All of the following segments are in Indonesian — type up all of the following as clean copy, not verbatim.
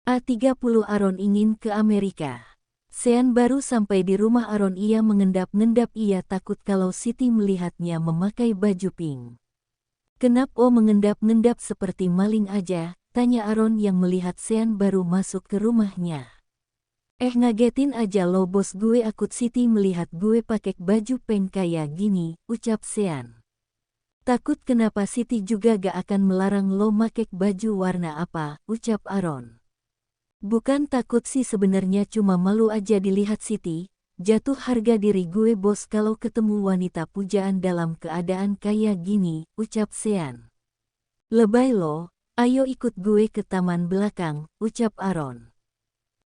A30 Aaron ingin ke Amerika. Sean baru sampai di rumah Aaron. Ia mengendap-endap. Ia takut kalau Siti melihatnya memakai baju pink. Kenapa mengendap-endap seperti maling aja? Tanya Aaron yang melihat Sean baru masuk ke rumahnya. Ngagetin aja lo bos gue. Akut Siti melihat gue pakai baju pink kayak gini, ucap Sean. Takut kenapa Siti juga gak akan melarang lo pakai baju warna apa, ucap Aaron. Bukan takut sih sebenarnya, cuma malu aja dilihat Siti. Jatuh harga diri gue bos kalau ketemu wanita pujaan dalam keadaan kayak gini, ucap Sean. Lebay lo, ayo ikut gue ke taman belakang, ucap Aaron.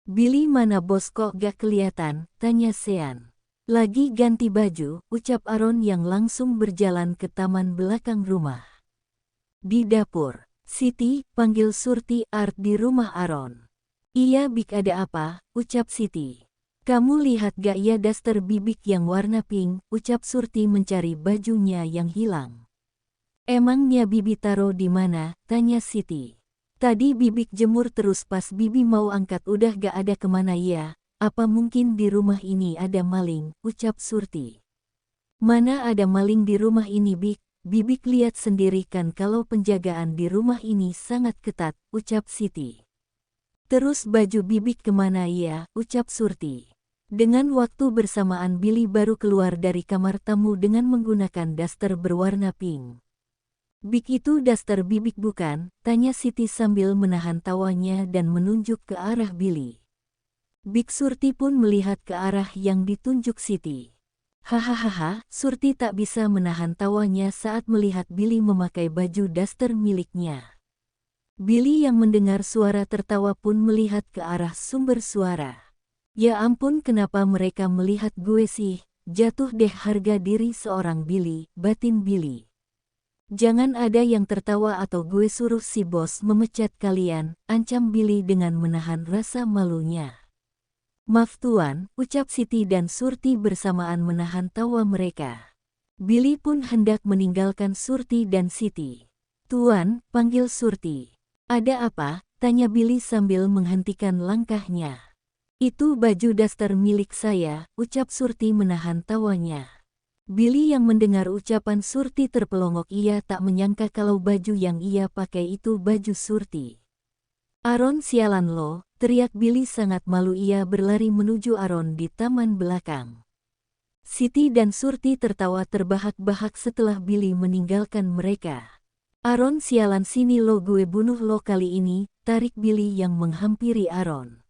Billy mana bos kok gak kelihatan, tanya Sean. Lagi ganti baju, ucap Aaron yang langsung berjalan ke taman belakang rumah. Di dapur, Siti panggil Surti Art di rumah Aaron. Iya Bik, ada apa, ucap Siti. Kamu lihat gak ya daster Bibik yang warna pink, ucap Surti mencari bajunya yang hilang. Emangnya Bibi taruh di mana, tanya Siti. Tadi Bibik jemur terus pas Bibi mau angkat udah gak ada, kemana ya? Apa mungkin di rumah ini ada maling, ucap Surti. Mana ada maling di rumah ini Bik, Bibik lihat sendiri kan kalau penjagaan di rumah ini sangat ketat, ucap Siti. Terus baju Bibik kemana ya, ucap Surti. Dengan waktu bersamaan Billy baru keluar dari kamar tamu dengan menggunakan daster berwarna pink. Bik itu daster Bibik bukan, tanya Siti sambil menahan tawanya dan menunjuk ke arah Billy. Bik Surti pun melihat ke arah yang ditunjuk Siti. Hahaha, Surti tak bisa menahan tawanya saat melihat Billy memakai baju daster miliknya. Billy yang mendengar suara tertawa pun melihat ke arah sumber suara. Ya ampun, kenapa mereka melihat gue sih? Jatuh deh harga diri seorang Billy, batin Billy. Jangan ada yang tertawa atau gue suruh si bos memecat kalian, ancam Billy dengan menahan rasa malunya. Maaf tuan, ucap Siti dan Surti bersamaan menahan tawa mereka. Billy pun hendak meninggalkan Surti dan Siti. Tuan, panggil Surti. Ada apa? Tanya Billy sambil menghentikan langkahnya. Itu baju daster milik saya, ucap Surti menahan tawanya. Billy yang mendengar ucapan Surti terpelongok. Ia tak menyangka kalau baju yang ia pakai itu baju Surti. Aaron, sialan lo, teriak Billy sangat malu. Ia berlari menuju Aaron di taman belakang. Siti dan Surti tertawa terbahak-bahak setelah Billy meninggalkan mereka. Aaron, sialan, sini lo, gue bunuh lo kali ini, tarik Billy yang menghampiri Aaron.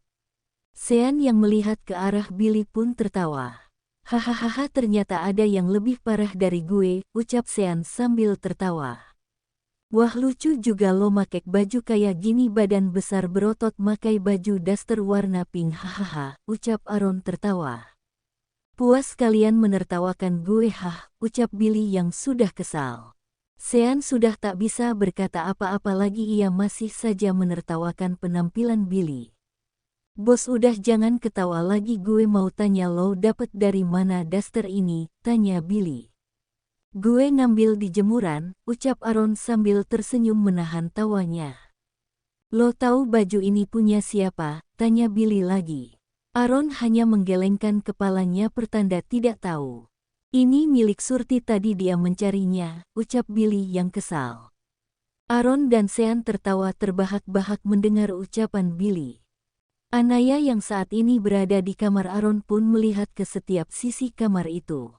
Sean yang melihat ke arah Billy pun tertawa. Hahaha, ternyata ada yang lebih parah dari gue, ucap Sean sambil tertawa. Wah, lucu juga lo makai baju kayak gini, badan besar berotot makai baju daster warna pink. Hahaha, ucap Aaron tertawa. Puas kalian menertawakan gue, ucap Billy yang sudah kesal. Sean sudah tak bisa berkata apa-apa lagi. Ia masih saja menertawakan penampilan Billy. Bos, udah jangan ketawa lagi, gue mau tanya lo dapet dari mana daster ini, tanya Billy. Gue ngambil di jemuran, ucap Aaron sambil tersenyum menahan tawanya. Lo tahu baju ini punya siapa, tanya Billy lagi. Aaron hanya menggelengkan kepalanya pertanda tidak tahu. Ini milik Surti, tadi dia mencarinya, ucap Billy yang kesal. Aaron dan Sean tertawa terbahak-bahak mendengar ucapan Billy. Anaya yang saat ini berada di kamar Aaron pun melihat ke setiap sisi kamar itu.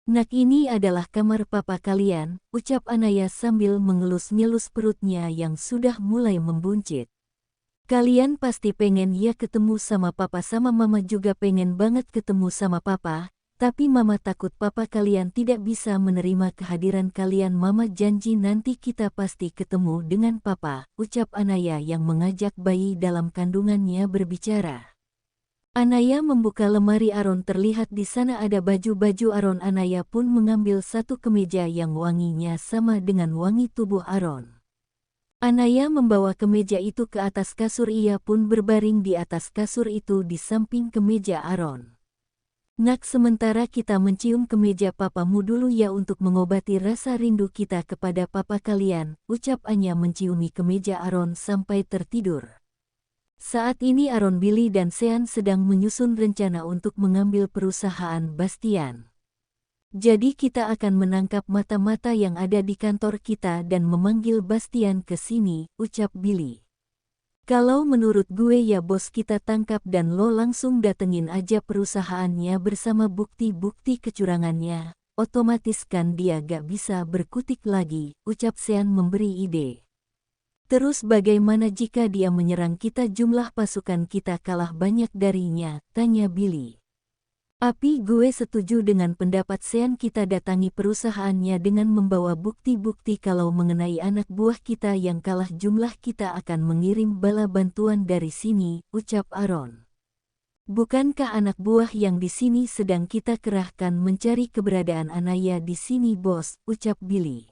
Nak, ini adalah kamar papa kalian, ucap Anaya sambil mengelus-ngelus perutnya yang sudah mulai membuncit. Kalian pasti pengen ya ketemu sama papa, sama mama juga pengen banget ketemu sama papa. Tapi mama takut papa kalian tidak bisa menerima kehadiran kalian. Mama janji nanti kita pasti ketemu dengan papa, ucap Anaya yang mengajak bayi dalam kandungannya berbicara. Anaya membuka lemari Aaron, terlihat di sana ada baju-baju Aaron. Anaya pun mengambil satu kemeja yang wanginya sama dengan wangi tubuh Aaron. Anaya membawa kemeja itu ke atas kasur. Ia pun berbaring di atas kasur itu di samping kemeja Aaron. Nak, sementara kita mencium kemeja papamu dulu ya untuk mengobati rasa rindu kita kepada papa kalian, ucap Anya menciumi kemeja Aaron sampai tertidur. Saat ini Aaron, Billy dan Sean sedang menyusun rencana untuk mengambil perusahaan Bastian. Jadi kita akan menangkap mata-mata yang ada di kantor kita dan memanggil Bastian ke sini, ucap Billy. Kalau menurut gue ya bos, kita tangkap dan lo langsung datengin aja perusahaannya bersama bukti-bukti kecurangannya. Otomatis kan dia gak bisa berkutik lagi, ucap Sean memberi ide. Terus bagaimana jika dia menyerang kita, jumlah pasukan kita kalah banyak darinya, tanya Billy. Gue setuju dengan pendapat Sean, kita datangi perusahaannya dengan membawa bukti-bukti kalau mengenai anak buah kita yang kalah, jumlah kita akan mengirim bala bantuan dari sini, ucap Aaron. Bukankah anak buah yang di sini sedang kita kerahkan mencari keberadaan Anaya di sini bos, ucap Billy.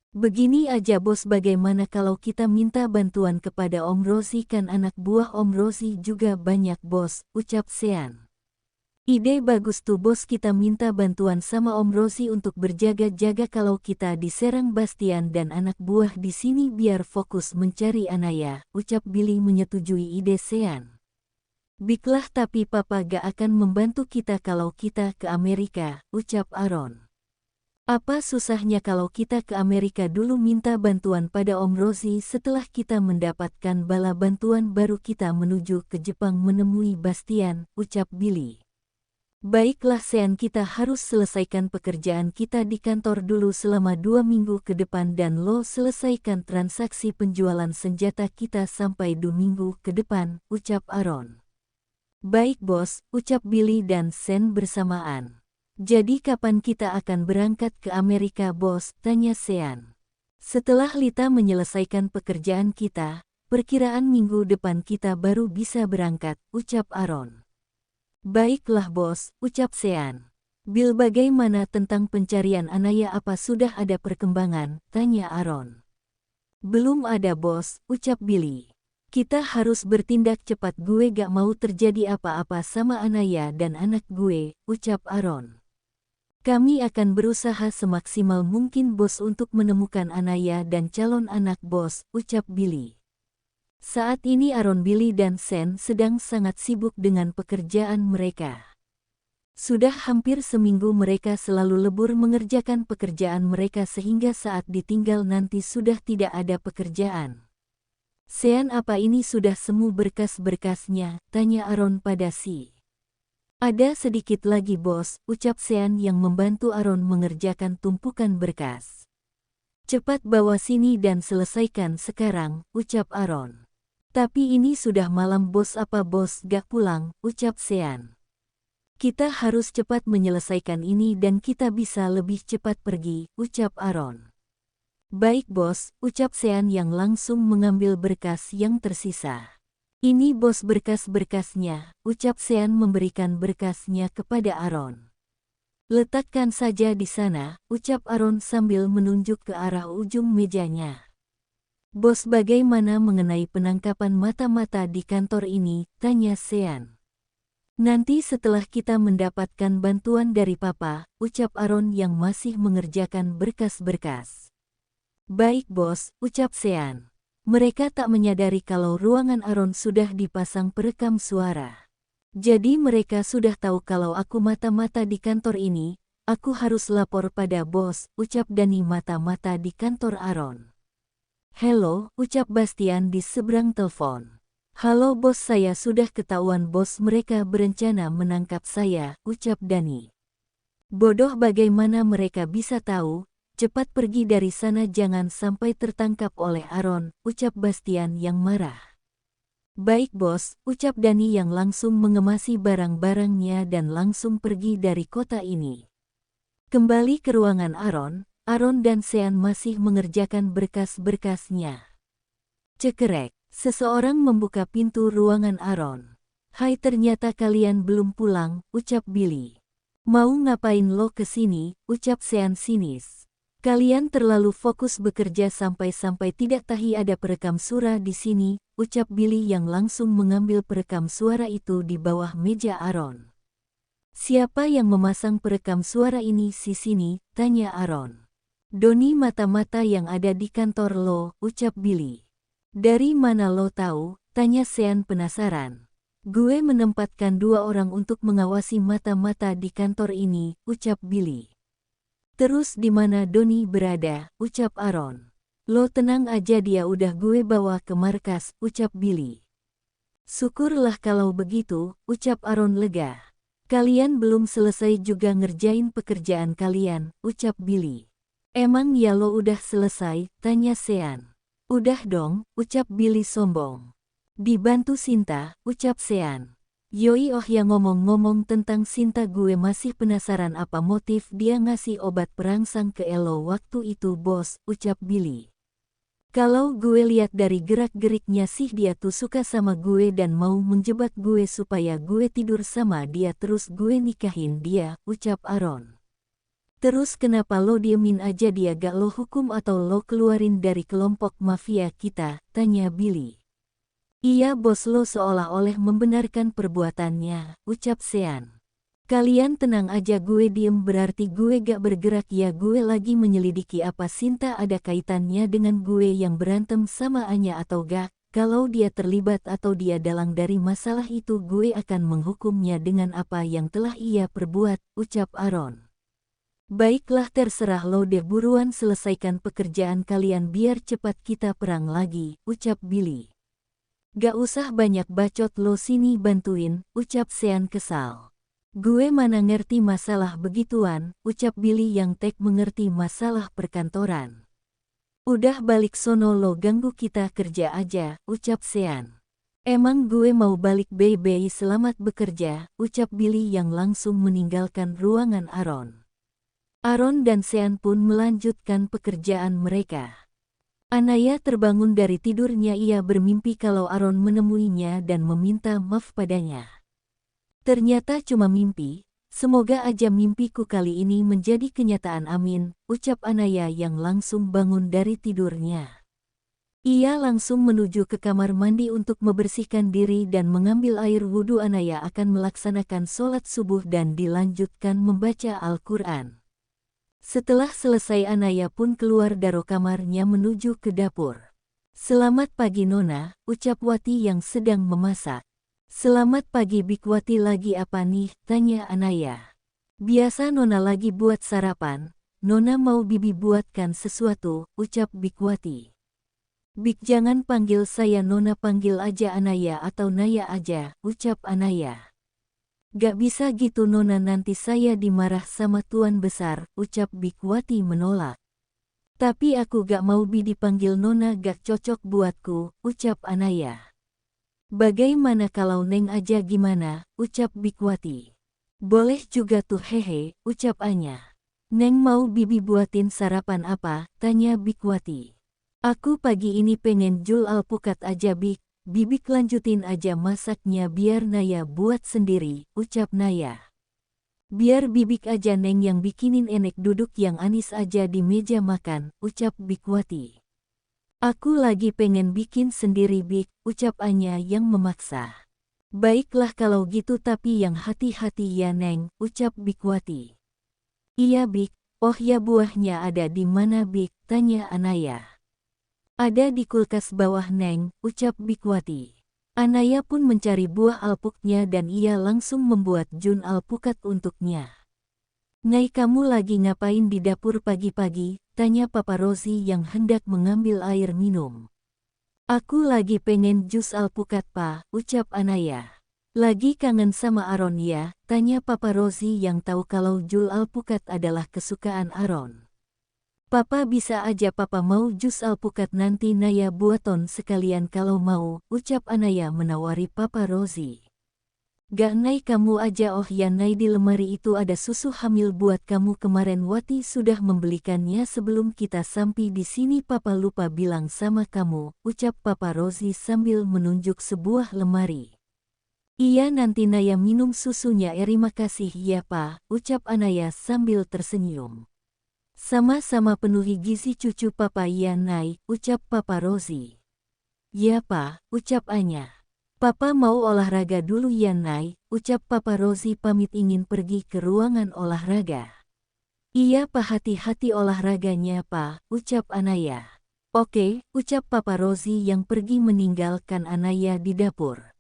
Begini aja bos, bagaimana kalau kita minta bantuan kepada Om Rosie, kan anak buah Om Rosie juga banyak bos, ucap Sean. Ide bagus tuh bos, kita minta bantuan sama Om Rosie untuk berjaga-jaga kalau kita diserang Bastian dan anak buah di sini biar fokus mencari Anaya, ucap Billy menyetujui ide Sean. Baiklah, tapi papa gak akan membantu kita kalau kita ke Amerika, ucap Aaron. Apa susahnya kalau kita ke Amerika dulu minta bantuan pada Om Rosie, setelah kita mendapatkan bala bantuan baru kita menuju ke Jepang menemui Bastian, ucap Billy. Baiklah Sean, kita harus selesaikan pekerjaan kita di kantor dulu selama 2 minggu ke depan dan lo selesaikan transaksi penjualan senjata kita sampai 2 minggu ke depan, ucap Aaron. Baik bos, ucap Billy dan Sean bersamaan. Jadi kapan kita akan berangkat ke Amerika bos, tanya Sean. Setelah Lita menyelesaikan pekerjaan kita, perkiraan minggu depan kita baru bisa berangkat, ucap Aaron. Baiklah bos, ucap Sean. Bill, bagaimana tentang pencarian Anaya, apa sudah ada perkembangan, tanya Aaron. Belum ada bos, ucap Billy. Kita harus bertindak cepat, gue gak mau terjadi apa-apa sama Anaya dan anak gue, ucap Aaron. Kami akan berusaha semaksimal mungkin bos untuk menemukan Anaya dan calon anak bos, ucap Billy. Saat ini Aaron, Billy dan Sean sedang sangat sibuk dengan pekerjaan mereka. Sudah hampir seminggu mereka selalu lebur mengerjakan pekerjaan mereka sehingga saat ditinggal nanti sudah tidak ada pekerjaan. Sean, apa ini sudah semua berkas-berkasnya, tanya Aaron pada si. Ada sedikit lagi bos, ucap Sean yang membantu Aaron mengerjakan tumpukan berkas. Cepat bawa sini dan selesaikan sekarang, ucap Aaron. Tapi ini sudah malam bos, apa bos gak pulang, ucap Sean. Kita harus cepat menyelesaikan ini dan kita bisa lebih cepat pergi, ucap Aaron. Baik bos, ucap Sean yang langsung mengambil berkas yang tersisa. Ini bos berkas-berkasnya, ucap Sean memberikan berkasnya kepada Aaron. Letakkan saja di sana, ucap Aaron sambil menunjuk ke arah ujung mejanya. Bos, bagaimana mengenai penangkapan mata-mata di kantor ini, tanya Sean. Nanti setelah kita mendapatkan bantuan dari papa, ucap Aaron yang masih mengerjakan berkas-berkas. Baik bos, ucap Sean. Mereka tak menyadari kalau ruangan Aaron sudah dipasang perekam suara. Jadi mereka sudah tahu kalau aku mata-mata di kantor ini, aku harus lapor pada bos, ucap Dani mata-mata di kantor Aaron. Halo, ucap Bastian di seberang telepon. Halo bos, saya sudah ketahuan bos, mereka berencana menangkap saya, ucap Dani. Bodoh, bagaimana mereka bisa tahu? Cepat pergi dari sana, jangan sampai tertangkap oleh Aaron, ucap Bastian yang marah. Baik bos, ucap Dani yang langsung mengemasi barang-barangnya dan langsung pergi dari kota ini. Kembali ke ruangan Aaron, Aaron dan Sean masih mengerjakan berkas-berkasnya. Cekerek, seseorang membuka pintu ruangan Aaron. Hai, ternyata kalian belum pulang, ucap Billy. Mau ngapain lo kesini, ucap Sean sinis. Kalian terlalu fokus bekerja sampai-sampai tidak tahu ada perekam suara di sini, ucap Billy yang langsung mengambil perekam suara itu di bawah meja Aaron. Siapa yang memasang perekam suara ini di sini, tanya Aaron. Doni mata-mata yang ada di kantor lo, ucap Billy. Dari mana lo tahu? Tanya Sean penasaran. Gue menempatkan 2 orang untuk mengawasi mata-mata di kantor ini, ucap Billy. Terus di mana Donnie berada, ucap Aaron. Lo tenang aja, dia udah gue bawa ke markas, ucap Billy. Syukurlah kalau begitu, ucap Aaron lega. Kalian belum selesai juga ngerjain pekerjaan kalian, ucap Billy. Emang ya lo udah selesai, tanya Sean. Udah dong, ucap Billy sombong. Dibantu Sinta, ucap Sean. Yoi, oh ya, ngomong-ngomong tentang Sinta, gue masih penasaran apa motif dia ngasih obat perangsang ke Elo waktu itu, bos, ucap Billy. Kalau gue lihat dari gerak-geriknya sih dia tuh suka sama gue dan mau menjebak gue supaya gue tidur sama dia terus gue nikahin dia, ucap Aaron. Terus kenapa lo diemin aja dia, gak lo hukum atau lo keluarin dari kelompok mafia kita, tanya Billy. Iya bos, lo seolah-olah membenarkan perbuatannya, ucap Sean. Kalian tenang aja, gue diem berarti gue gak bergerak ya, gue lagi menyelidiki apa Sinta ada kaitannya dengan gue yang berantem sama Anya atau gak. Kalau dia terlibat atau dia dalang dari masalah itu, gue akan menghukumnya dengan apa yang telah ia perbuat, ucap Aaron. Baiklah, terserah lo deh, buruan selesaikan pekerjaan kalian biar cepat kita perang lagi, ucap Billy. Gak usah banyak bacot, lo sini bantuin, ucap Sean kesal. Gue mana ngerti masalah begituan, ucap Billy yang mengerti masalah perkantoran. Udah balik sono, lo ganggu kita kerja aja, ucap Sean. Emang gue mau balik, bye-bye, selamat bekerja, ucap Billy yang langsung meninggalkan ruangan Aaron. Aaron dan Sean pun melanjutkan pekerjaan mereka. Anaya terbangun dari tidurnya, ia bermimpi kalau Aaron menemuinya dan meminta maaf padanya. Ternyata cuma mimpi, semoga aja mimpiku kali ini menjadi kenyataan, amin, ucap Anaya yang langsung bangun dari tidurnya. Ia langsung menuju ke kamar mandi untuk membersihkan diri dan mengambil air wudhu. Anaya akan melaksanakan sholat subuh dan dilanjutkan membaca Al-Quran. Setelah selesai, Anaya pun keluar dari kamarnya menuju ke dapur. Selamat pagi Nona, ucap Wati yang sedang memasak. Selamat pagi Bikwati, lagi apa nih, tanya Anaya. Biasa Nona lagi buat sarapan, Nona mau Bibi buatkan sesuatu, ucap Bikwati. Bik, jangan panggil saya Nona, panggil aja Anaya atau Naya aja, ucap Anaya. Gak bisa gitu Nona, nanti saya dimarah sama Tuan Besar, ucap Bikwati menolak. Tapi aku gak mau Bi dipanggil Nona, gak cocok buatku, ucap Anaya. Bagaimana kalau Neng aja, gimana, ucap Bikwati. Boleh juga tuh, hehe, ucap Anya. Neng mau Bibi buatin sarapan apa, tanya Bikwati. Aku pagi ini pengen jul alpukat aja Bik. Bibik lanjutin aja masaknya biar Naya buat sendiri, ucap Naya. Biar Bibik aja Neng yang bikinin, enek duduk yang anis aja di meja makan, ucap Bikwati. Aku lagi pengen bikin sendiri Bik, ucap Anya yang memaksa. Baiklah kalau gitu, tapi yang hati-hati ya Neng, ucap Bikwati. Iya Bik, oh ya, buahnya ada di mana Bik, tanya Anaya. Ada di kulkas bawah Neng, ucap Bikwati. Anaya pun mencari buah alpuknya dan ia langsung membuat jun alpukat untuknya. Ngai, kamu lagi ngapain di dapur pagi-pagi, tanya Papa Rosie yang hendak mengambil air minum. Aku lagi pengen jus alpukat Pa, ucap Anaya. Lagi kangen sama Aaron ya, tanya Papa Rosie yang tahu kalau jus alpukat adalah kesukaan Aaron. Papa bisa aja, Papa mau jus alpukat, nanti Naya buaton sekalian kalau mau, ucap Anaya menawari Papa Rosie. Gak Nay, kamu aja. Oh ya Nay, di lemari itu ada susu hamil buat kamu, kemarin Wati sudah membelikannya sebelum kita sampai di sini, Papa lupa bilang sama kamu, ucap Papa Rosie sambil menunjuk sebuah lemari. Iya, nanti Naya minum susunya. Terima kasih ya Pa, ucap Anaya sambil tersenyum. Sama-sama penuhi gizi cucu Papa ya Nay, ucap Papa Rosie. Ya Pa, ucap Anya. Papa mau olahraga dulu ya Nay, ucap Papa Rosie pamit ingin pergi ke ruangan olahraga. Iya Pa, hati-hati olahraganya Pa, ucap Anaya. Oke, ucap Papa Rosie yang pergi meninggalkan Anaya di dapur.